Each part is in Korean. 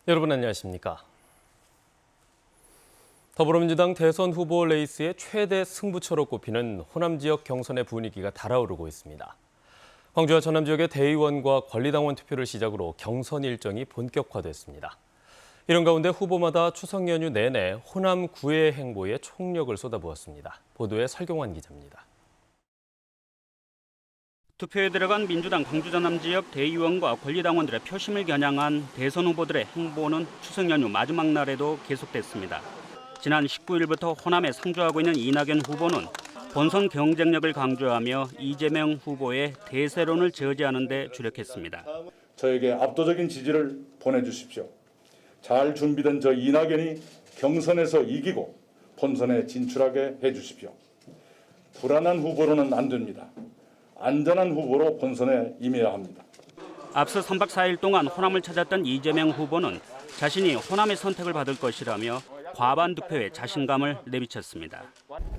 여러분 안녕하십니까? 더불어민주당 대선 후보 레이스의 최대 승부처로 꼽히는 호남 지역 경선의 분위기가 달아오르고 있습니다. 광주와 전남 지역의 대의원과 권리당원 투표를 시작으로 경선 일정이 본격화됐습니다. 이런 가운데 후보마다 추석 연휴 내내 호남 구애 행보에 총력을 쏟아부었습니다. 보도에 설경환 기자입니다. 투표에 들어간 민주당 광주 전남 지역 대의원과 권리당원들의 표심을 겨냥한 대선 후보들의 행보는 추석 연휴 마지막 날에도 계속됐습니다. 지난 19일부터 호남에 상주하고 있는 이낙연 후보는 본선 경쟁력을 강조하며 이재명 후보의 대세론을 저지하는 데 주력했습니다. 저에게 압도적인 지지를 보내주십시오. 잘 준비된 저 이낙연이 경선에서 이기고 본선에 진출하게 해주십시오. 불안한 후보로는 안 됩니다. 안전한 후보로 본선에 임해야 합니다. 앞서 3박 4일 동안 호남을 찾았던 이재명 후보는 자신이 호남의 선택을 받을 것이라며 과반 득표에 자신감을 내비쳤습니다.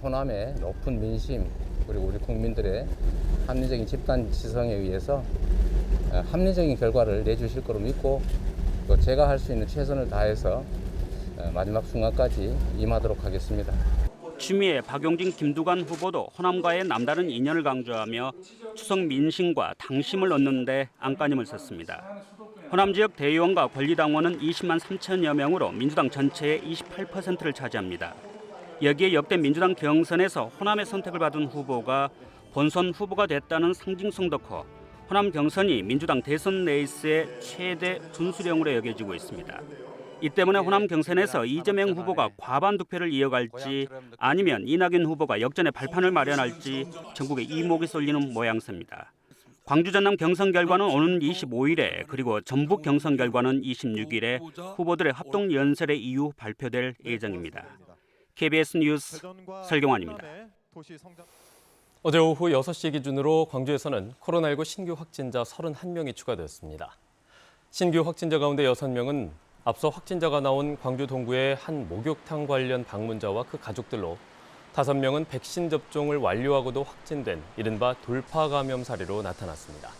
호남의 높은 민심 그리고 우리 국민들의 합리적인 집단 지성에 의해서 합리적인 결과를 내주실 거로 믿고 또 제가 할 수 있는 최선을 다해서 마지막 순간까지 임하도록 하겠습니다. 추미애, 박용진, 김두관 후보도 호남과의 남다른 인연을 강조하며 추석 민심과 당심을 얻는 데 안간힘을 썼습니다. 호남 지역 대의원과 권리당원은 20만 3천여 명으로 민주당 전체의 28%를 차지합니다. 여기에 역대 민주당 경선에서 호남의 선택을 받은 후보가 본선 후보가 됐다는 상징성도 커 호남 경선이 민주당 대선 레이스의 최대 분수령으로 여겨지고 있습니다. 이 때문에 호남 경선에서 이재명 후보가 과반 득표를 이어갈지 아니면 이낙연 후보가 역전의 발판을 마련할지 전국에 이목이 쏠리는 모양새입니다. 광주 전남 경선 결과는 오는 25일에 그리고 전북 경선 결과는 26일에 후보들의 합동 연설의 이후 발표될 예정입니다. KBS 뉴스 설경환입니다. 어제 오후 6시 기준으로 광주에서는 코로나19 신규 확진자 31명이 추가됐습니다. 신규 확진자 가운데 6명은 앞서 확진자가 나온 광주 동구의 한 목욕탕 관련 방문자와 그 가족들로 5명은 백신 접종을 완료하고도 확진된 이른바 돌파 감염 사례로 나타났습니다.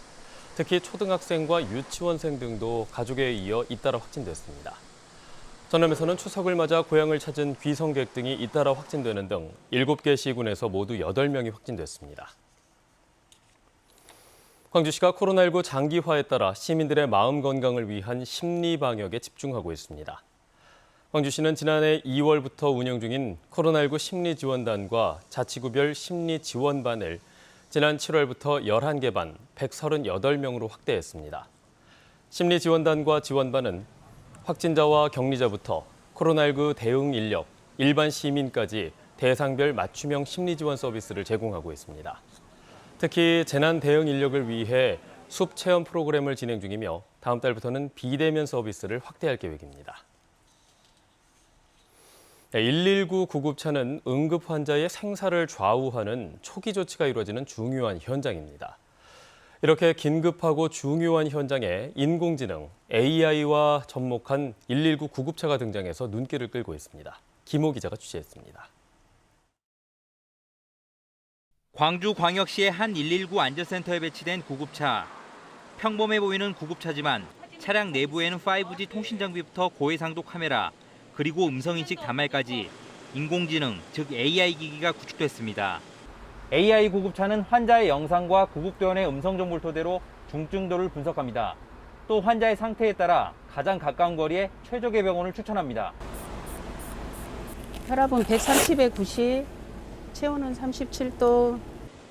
특히 초등학생과 유치원생 등도 가족에 이어 잇따라 확진됐습니다. 전남에서는 추석을 맞아 고향을 찾은 귀성객 등이 잇따라 확진되는 등 7개 시군에서 모두 8명이 확진됐습니다. 광주시가 코로나19 장기화에 따라 시민들의 마음 건강을 위한 심리 방역에 집중하고 있습니다. 광주시는 지난해 2월부터 운영 중인 코로나19 심리지원단과 자치구별 심리지원반을 지난 7월부터 11개 반 138명으로 확대했습니다. 심리지원단과 지원반은 확진자와 격리자부터 코로나19 대응 인력, 일반 시민까지 대상별 맞춤형 심리지원 서비스를 제공하고 있습니다. 특히 재난 대응 인력을 위해 숲 체험 프로그램을 진행 중이며 다음 달부터는 비대면 서비스를 확대할 계획입니다. 119 구급차는 응급 환자의 생사를 좌우하는 초기 조치가 이루어지는 중요한 현장입니다. 이렇게 긴급하고 중요한 현장에 인공지능, AI와 접목한 119 구급차가 등장해서 눈길을 끌고 있습니다. 김호 기자가 취재했습니다. 광주광역시의 한 119 안전센터에 배치된 구급차. 평범해 보이는 구급차지만 차량 내부에는 5G 통신 장비부터 고해상도 카메라, 그리고 음성인식 단말까지 인공지능, 즉 AI 기기가 구축됐습니다. AI 구급차는 환자의 영상과 구급대원의 음성 정보를 토대로 중증도를 분석합니다. 또 환자의 상태에 따라 가장 가까운 거리에 최적의 병원을 추천합니다. 혈압은 130에 90, 체온은 37도.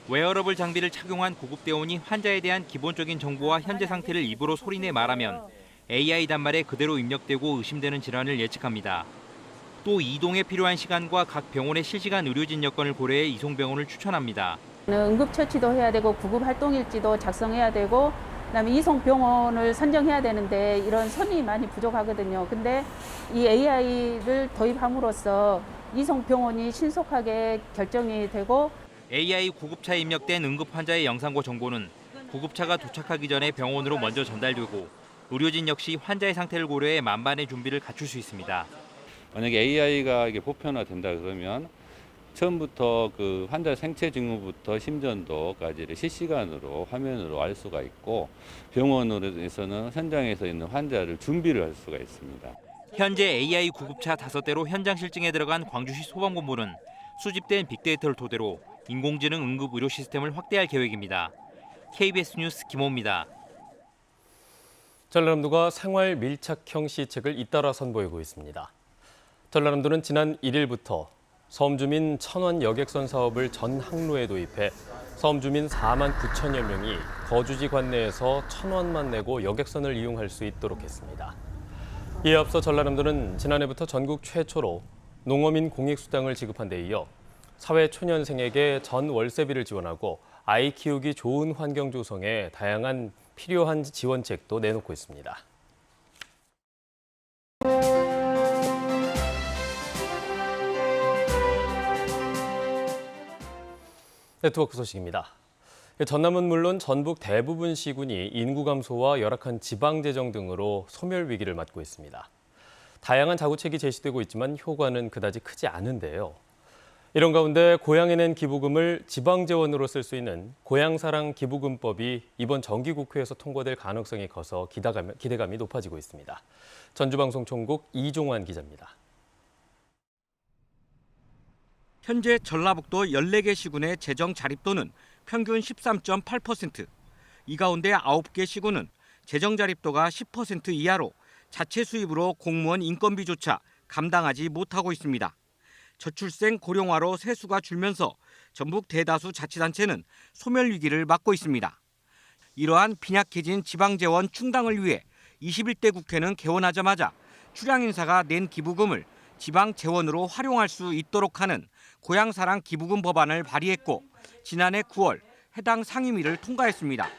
웨어러블 장비를 착용한 구급대원이 환자에 대한 기본적인 정보와 현재 상태를 입으로 소리내 말하면 AI 단말에 그대로 입력되고 의심되는 질환을 예측합니다. 또 이동에 필요한 시간과 각 병원의 실시간 의료진 여건을 고려해 이송병원을 추천합니다. 응급처치도 해야 되고 구급활동일지도 작성해야 되고 그다음에 이송병원을 선정해야 되는데 이런 선이 많이 부족하거든요. 근데 이 AI를 도입함으로써 이송병원이 신속하게 결정이 되고 AI 구급차에 입력된 응급 환자의 영상과 정보는 구급차가 도착하기 전에 병원으로 먼저 전달되고 의료진 역시 환자의 상태를 고려해 만반의 준비를 갖출 수 있습니다. 만약에 AI가 이게 보편화된다 그러면 처음부터 그 환자 생체 징후부터 심전도까지를 실시간으로 화면으로 알 수가 있고 병원으로서는 현장에서 있는 환자를 준비를 할 수가 있습니다. 현재 AI 구급차 5대로 현장 실증에 들어간 광주시 소방본부는 수집된 빅데이터를 토대로 인공지능 응급 의료 시스템을 확대할 계획입니다. KBS 뉴스 김호입니다. 전라남도가 생활 밀착형 시책을 잇따라 선보이고 있습니다. 전라남도는 지난 1일부터 섬주민 1000원 여객선 사업을 전 항로에 도입해 섬주민 4만 9천여 명이 거주지 관내에서 1000원만 내고 여객선을 이용할 수 있도록 했습니다. 이에 앞서 전라남도는 지난해부터 전국 최초로 농어민 공익수당을 지급한 데 이어 사회초년생에게 전 월세비를 지원하고 아이 키우기 좋은 환경 조성에 다양한 필요한 지원책도 내놓고 있습니다. 네트워크 소식입니다. 전남은 물론 전북 대부분 시군이 인구 감소와 열악한 지방 재정 등으로 소멸 위기를 맞고 있습니다. 다양한 자구책이 제시되고 있지만 효과는 그다지 크지 않은데요. 이런 가운데 고향에 낸 기부금을 지방 재원으로 쓸 수 있는 고향사랑 기부금법이 이번 정기국회에서 통과될 가능성이 커서 기대감이 높아지고 있습니다. 전주방송총국 이종환 기자입니다. 현재 전라북도 14개 시군의 재정 자립도는 평균 13.8%. 이 가운데 9개 시군은 재정 자립도가 10% 이하로 자체 수입으로 공무원 인건비조차 감당하지 못하고 있습니다. 저출생 고령화로 세수가 줄면서 전북 대다수 자치단체는 소멸 위기를 맞고 있습니다. 이러한 빈약해진 지방재원 충당을 위해 21대 국회는 개원하자마자 출향 인사가 낸 기부금을 지방 재원으로 활용할 수 있도록 하는 고향사랑 기부금 법안을 발의했고 지난해 9월 해당 상임위를 통과했습니다.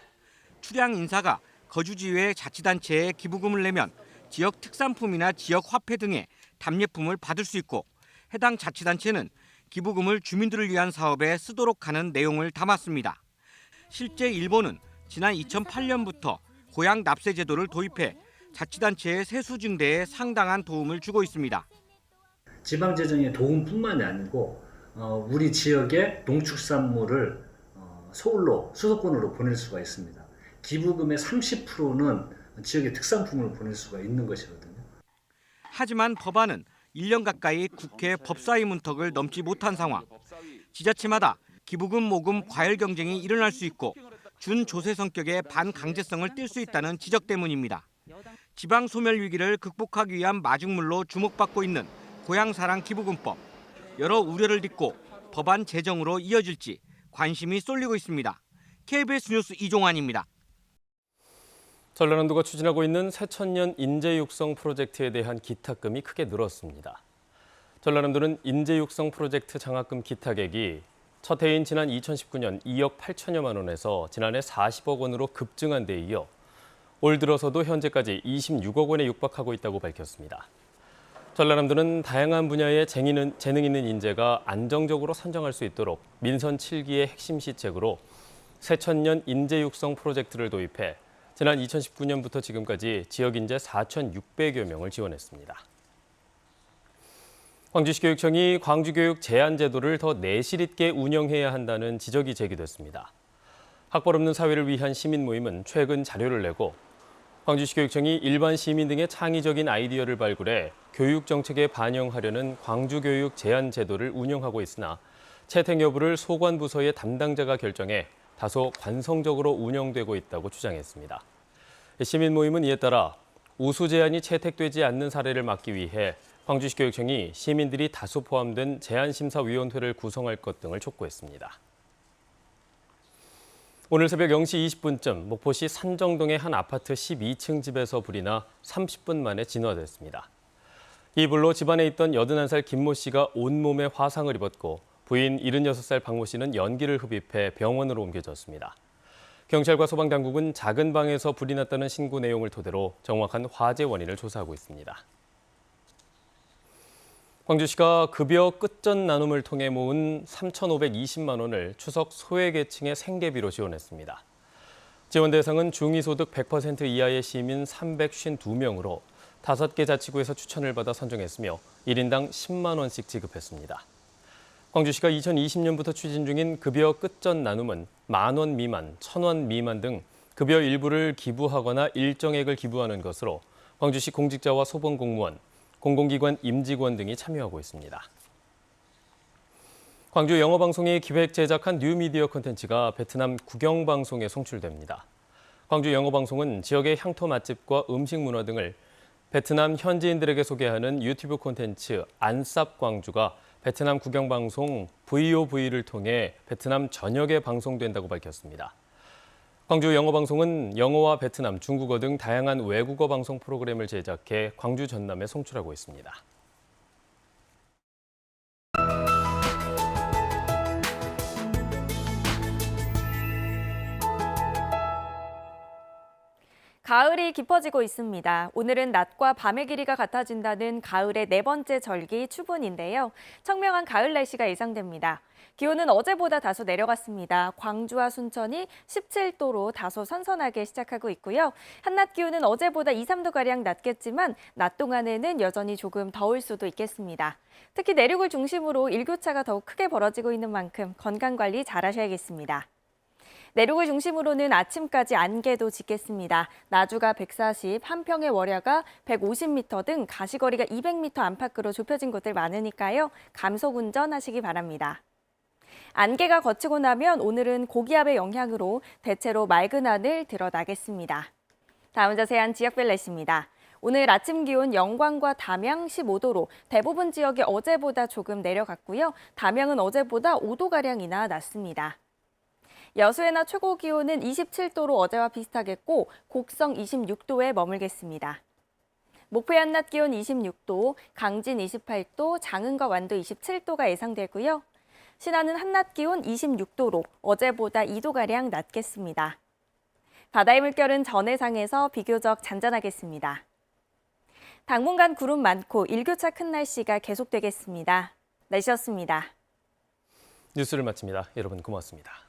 출향 인사가 거주지 외 자치단체에 기부금을 내면 지역 특산품이나 지역 화폐 등의 답례품을 받을 수 있고 해당 자치단체는 기부금을 주민들을 위한 사업에 쓰도록 하는 내용을 담았습니다. 실제 일본은 지난 2008년부터 고향 납세 제도를 도입해 자치단체의 세수 증대에 상당한 도움을 주고 있습니다. 지방재정의 도움뿐만이 아니고 우리 지역의 농축산물을 서울로 수도권으로 보낼 수가 있습니다. 기부금의 30%는 지역의 특산품을 보낼 수가 있는 것이거든요. 하지만 법안은 1년 가까이 국회 법사위 문턱을 넘지 못한 상황. 지자체마다 기부금 모금 과열 경쟁이 일어날 수 있고 준조세 성격의 반강제성을 띨 수 있다는 지적 때문입니다. 지방 소멸 위기를 극복하기 위한 마중물로 주목받고 있는 고향사랑 기부금법. 여러 우려를 딛고 법안 제정으로 이어질지 관심이 쏠리고 있습니다. KBS 뉴스 이종환입니다. 전라남도가 추진하고 있는 새천년 인재 육성 프로젝트에 대한 기탁금이 크게 늘었습니다. 전라남도는 인재 육성 프로젝트 장학금 기탁액이 첫 해인 지난 2019년 2억 8천여만 원에서 지난해 40억 원으로 급증한 데 이어 올 들어서도 현재까지 26억 원에 육박하고 있다고 밝혔습니다. 전라남도는 다양한 분야의 재능 있는 인재가 안정적으로 선정할 수 있도록 민선 7기의 핵심 시책으로 새천년 인재 육성 프로젝트를 도입해 지난 2019년부터 지금까지 지역 인재 4,600여 명을 지원했습니다. 광주시교육청이 광주교육 제한제도를 더 내실 있게 운영해야 한다는 지적이 제기됐습니다. 학벌 없는 사회를 위한 시민 모임은 최근 자료를 내고 광주시교육청이 일반 시민 등의 창의적인 아이디어를 발굴해 교육 정책에 반영하려는 광주교육 제한제도를 운영하고 있으나 채택 여부를 소관부서의 담당자가 결정해 다소 관성적으로 운영되고 있다고 주장했습니다. 시민 모임은 이에 따라 우수 제안이 채택되지 않는 사례를 막기 위해 광주시 교육청이 시민들이 다수 포함된 제안심사위원회를 구성할 것 등을 촉구했습니다. 오늘 새벽 0시 20분쯤 목포시 산정동의 한 아파트 12층 집에서 불이 나 30분 만에 진화됐습니다. 이 불로 집안에 있던 81살 김모 씨가 온몸에 화상을 입었고 부인 76살 박모 씨는 연기를 흡입해 병원으로 옮겨졌습니다. 경찰과 소방당국은 작은 방에서 불이 났다는 신고 내용을 토대로 정확한 화재 원인을 조사하고 있습니다. 광주시가 급여 끝전 나눔을 통해 모은 3,520만 원을 추석 소외계층의 생계비로 지원했습니다. 지원 대상은 중위소득 100% 이하의 시민 352명으로 5개 자치구에서 추천을 받아 선정했으며 1인당 10만 원씩 지급했습니다. 광주시가 2020년부터 추진 중인 급여 끝전 나눔은 10,000원 미만, 1,000원 미만 등 급여 일부를 기부하거나 일정액을 기부하는 것으로 광주시 공직자와 소방공무원, 공공기관 임직원 등이 참여하고 있습니다. 광주 영어방송이 기획 제작한 뉴미디어 콘텐츠가 베트남 국영방송에 송출됩니다. 광주 영어방송은 지역의 향토 맛집과 음식 문화 등을 베트남 현지인들에게 소개하는 유튜브 콘텐츠 안쌉 광주가 베트남 국영방송 VOV를 통해 베트남 전역에 방송된다고 밝혔습니다. 광주 영어방송은 영어와 베트남, 중국어 등 다양한 외국어 방송 프로그램을 제작해 광주 전남에 송출하고 있습니다. 가을이 깊어지고 있습니다. 오늘은 낮과 밤의 길이가 같아진다는 가을의 네 번째 절기 추분인데요. 청명한 가을 날씨가 예상됩니다. 기온은 어제보다 다소 내려갔습니다. 광주와 순천이 17도로 다소 선선하게 시작하고 있고요. 한낮 기온은 어제보다 2, 3도가량 낮겠지만 낮 동안에는 여전히 조금 더울 수도 있겠습니다. 특히 내륙을 중심으로 일교차가 더욱 크게 벌어지고 있는 만큼 건강관리 잘 하셔야겠습니다. 내륙을 중심으로는 아침까지 안개도 짙겠습니다. 나주가 140, 한평의 월야가 150m 등 가시거리가 200m 안팎으로 좁혀진 곳들 많으니까요. 감속 운전하시기 바랍니다. 안개가 걷히고 나면 오늘은 고기압의 영향으로 대체로 맑은 하늘 드러나겠습니다. 다음 자세한 지역별 날씨입니다. 오늘 아침 기온 영광과 담양 15도로 대부분 지역이 어제보다 조금 내려갔고요. 담양은 어제보다 5도가량이나 낮습니다. 여수의 낮 최고 기온은 27도로 어제와 비슷하겠고 곡성 26도에 머물겠습니다. 목포의 한낮 기온 26도, 강진 28도, 장흥과 완도 27도가 예상되고요. 신안은 한낮 기온 26도로 어제보다 2도가량 낮겠습니다. 바다의 물결은 전해상에서 비교적 잔잔하겠습니다. 당분간 구름 많고 일교차 큰 날씨가 계속되겠습니다. 날씨였습니다. 뉴스를 마칩니다. 여러분 고맙습니다.